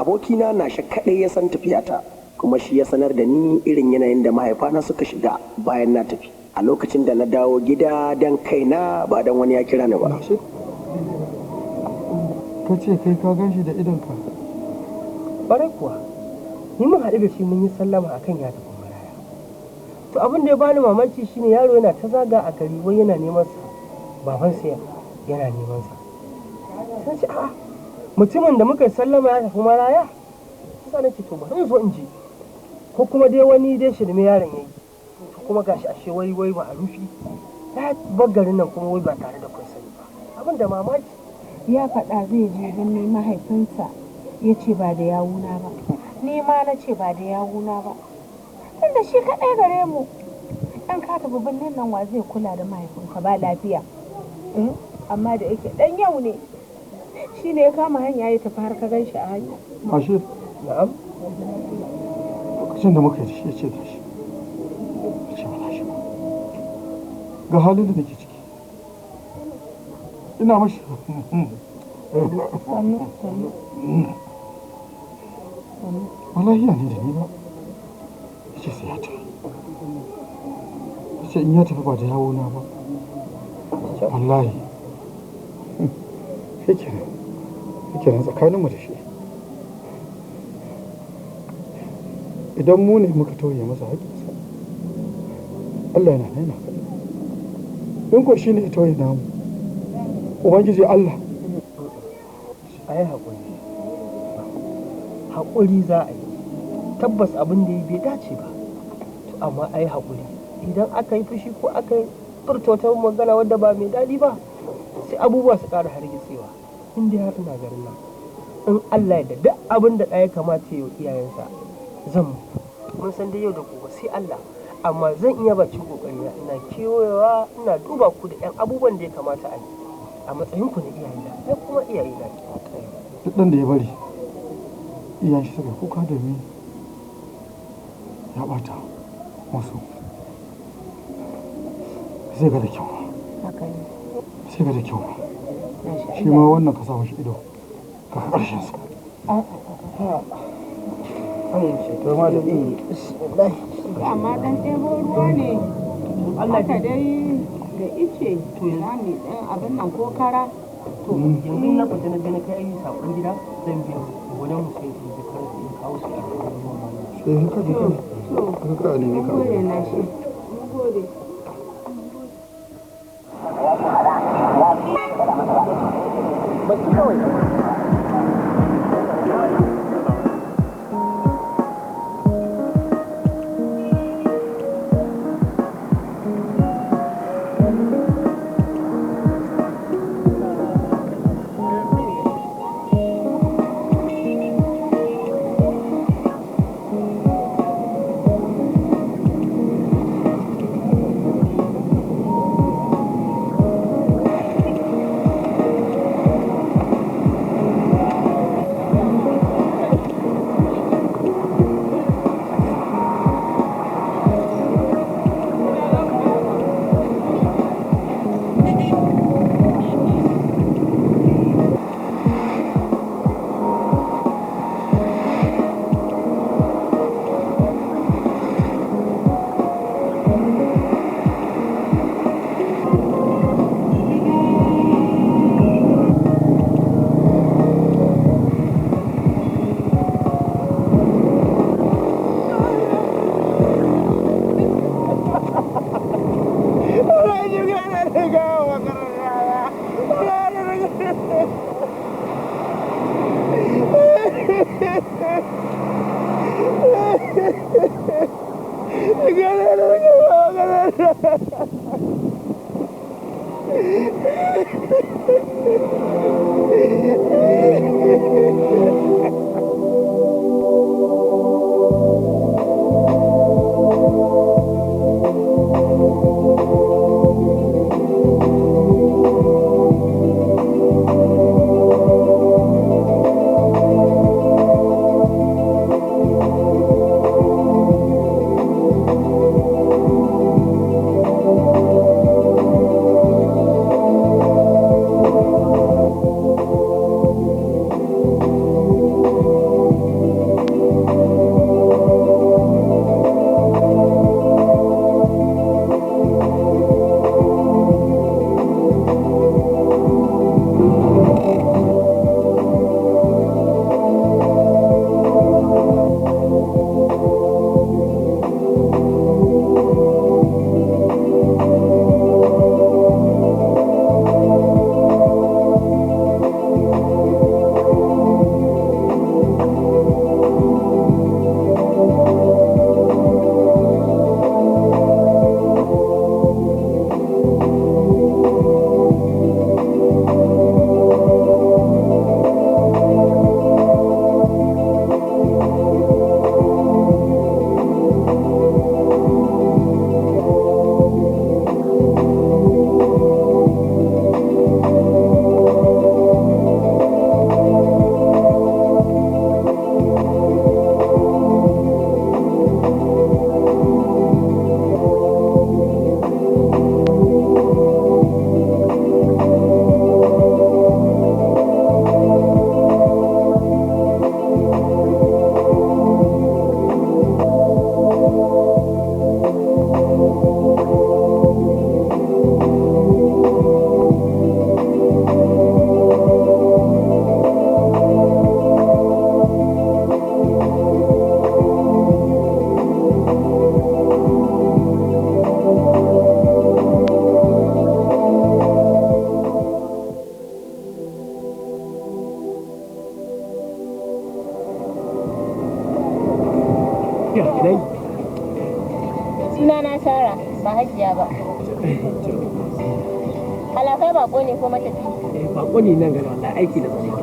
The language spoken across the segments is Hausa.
abokina na shi kaɗai ya san tafiyata, kuma shi ya sanar da ni irin yanayin da mahaifana suka shiga bayan na tafi a lokacin da na dawo gida don kaina ba don wani ya kira ni ba. Ka ce kai ka gan shi da idonka? Ƙwarai kuwa, ni mun haɗu da shi mun yi sallama akan ya tafi maraya. To abin da ya bani mamaki shine yaro yana ta zaga a gari wai yana neman sa, babansa yana neman sa. Sai ce a'a, mutumin da muka yi sallama ya tafi maraya? Sai na ce to bari in zo in ji. Ko kuma dai wani dai shirme yaron yayi. To kuma gashi ashe wai ma'arufi ya bar garin nan kuma wai ba tare da kun sani ba. Abin da mamaki. Ya faɗa zai je ganin mahaifinsa, ya ce ba da yawuna ba. Ni ma na ce ba da yawuna ba. Tunda shi kaɗai gare mu. Ɗan ka tafi birnin nan wa zai kula da mahaifinka ba lafiya. Amma da yake ɗan yau ne. Shi ne ya kama hanya ya tafi har ka gan shi a hanya. Ashe? Na'am. Lokacin da muka yi shi ya ce da shi. Ya ce ba shi ba. Ga halin da nake ciki. Ina mashi. Wallahi ya ne da ni ba. Ya ce sai ya tafi. Ya ce in ya tafi ba da yawo na ba. Wallahi. Shi kenan tsakaninmu da shi. Idan mu ne muka tauye masa haƙƙinsa, Allah yana nuna kai. In ko shi ne ya tauye namu, Ubangiji Allah. A yi haƙuri. Haƙuri za a yi. Tabbas abin da ya bai dace ba. Amma a yi haƙuri. Idan aka yi fushi ko aka yi furta wata magana wadda ba mai daɗi ba, sai abubuwa su ƙara hargitsewa. In dai har ina garin nan, in Allah ya da duk abin da ɗaya kamata ya yi iyayensa, zan mun san dai yau da gobe sai Allah, amma zan iya bakin kokari na ina kewayewa ina duba ku da ƴan abubuwan da ya kamata a yi a matsayin ku na iyayena sai kuma iyayena. Duk ɗan da ya bari iyayen shi suka kuka da ni ya ɓata musu, zai ga da kyau sai ga da kyau shi ma wannan ka sa mashi ido ka ƙarshen sa. Amma ɗan ɗebo ruwa ne haka dai da ice to za mu ɗan abin nan ko kara. To yanzu na fita na gani kai yi saƙon gida zan biya wajen mu sai su ji kar su kawo su a cikin ruwan ba. Sai ka ji ka ne ka gode na shi gode. Baki kawai. Suna na Sara ba Hajiya ba. Halakai bako ne ko matafi? Bako ne nan gaba wallahi aiki da zama.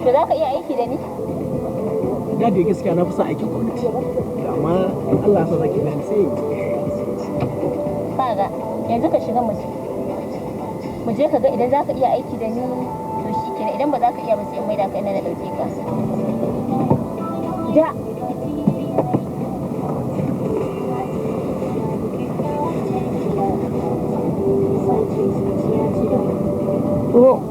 To za ka iya aiki da ni? Da dai gaskiya na fi son aikin gwamnati. Amma in Allah sa zaki gani sai kaga yanzu ka shiga mu je ka ga idan za ka iya aiki da ni to shi kenan idan ba za ka iya ba sai in maida kai na ɗauke ka. Ja. Oh.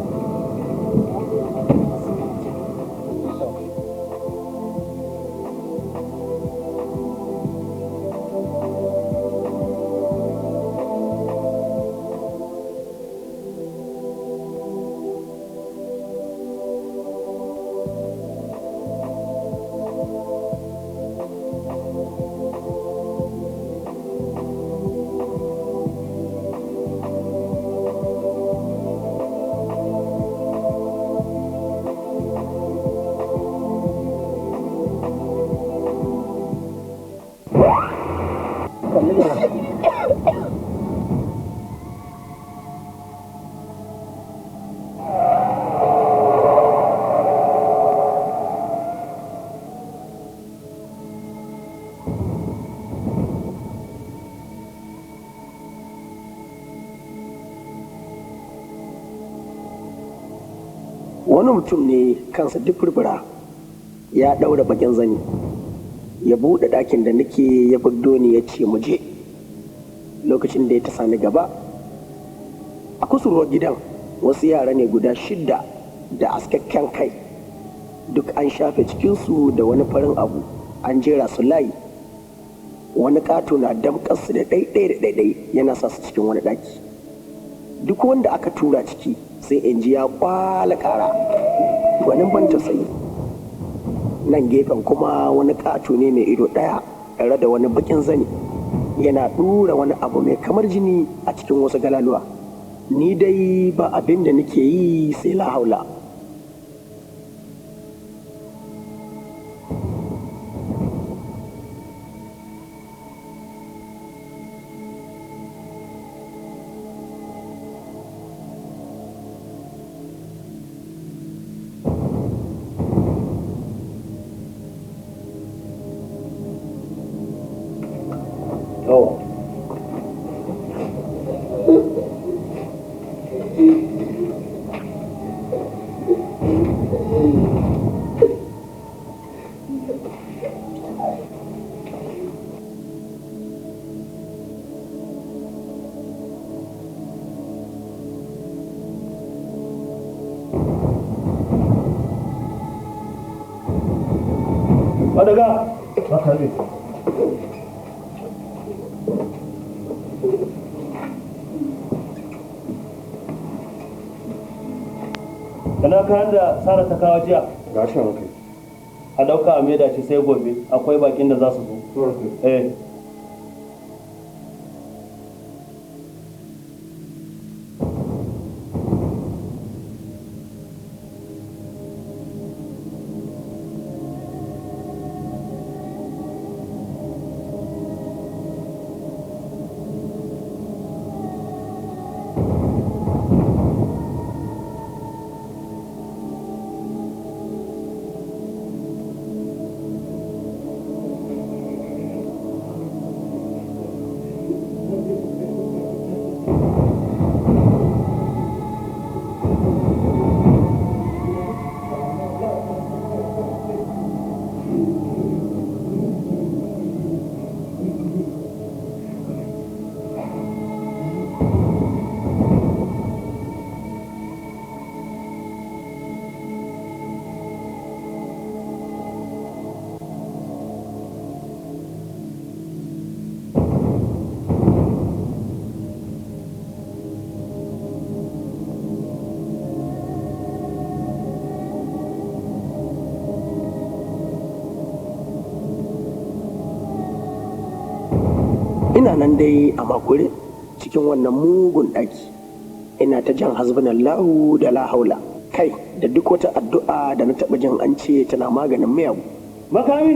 Wani mutum ne kansa duk furfura ya ɗaura bakin zani ya buɗe ɗakin da nake ya fiddo ni ya ce muje. Lokacin da ya ta sani gaba a kusurwar gidan wasu yara ne guda 6 da askakken kai duk an shafe cikinsu da wani farin abu an jera su layi. Wani ƙato na damƙarsu da ɗaiɗai yana sa su cikin wani ɗaki. Duk wanda aka tura ciki sai in ji ya kwala ƙara gwanin ban tausayi. Nan gefen kuma wani ƙato ne mai ido ɗaya tare da wani bakin zani yana ɗura wani abu mai kamar jini a cikin wasu galaluwa. Ni dai ba abin da nake yi sai la haula. Madaga, haka ne. Kana kayan da Sara ta kawo jiya? Ga shi ranka. A dauka a maida shi sai gobe, akwai bakin da za su zo. Eh. Ina nan dai a makure cikin wannan mugun ɗaki ina ta jan hasbunallahu da la haula kai da duk wata addu'a da na taɓa jin an ce tana maganin miyagu. Makami!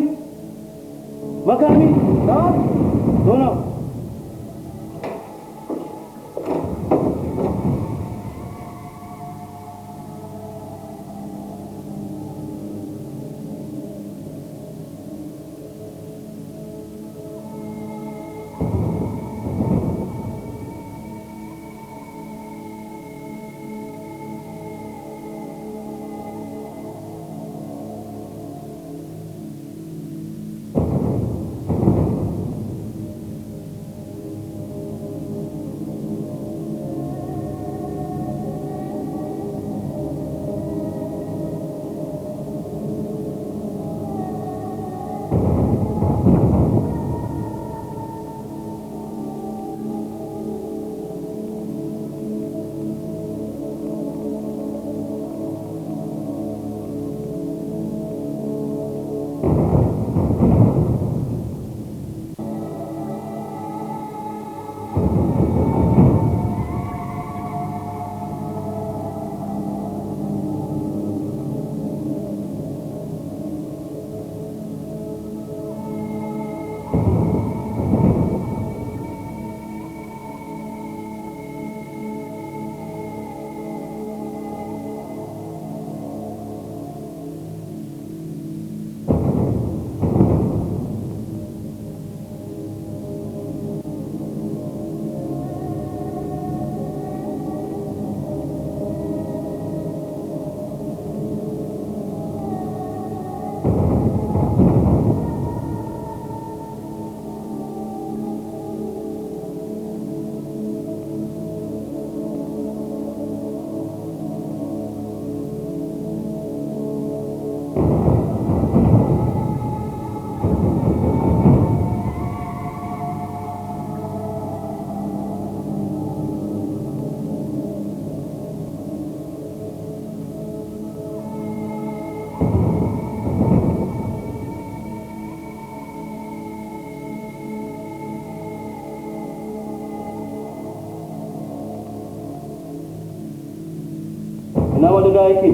danga yake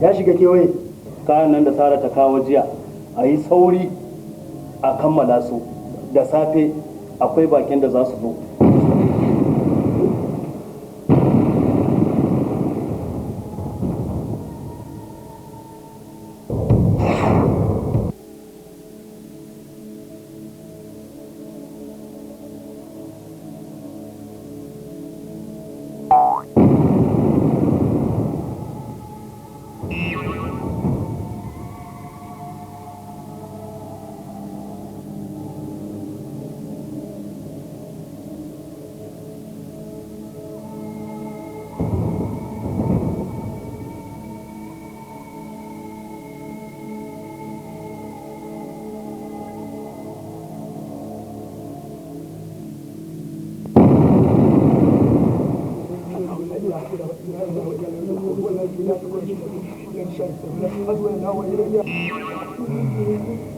ya shiga kewaye. kayan nan da Sara ta kawo jiya a yi sauri a kammala su da safe akwai bakin da za su zo. Thank you.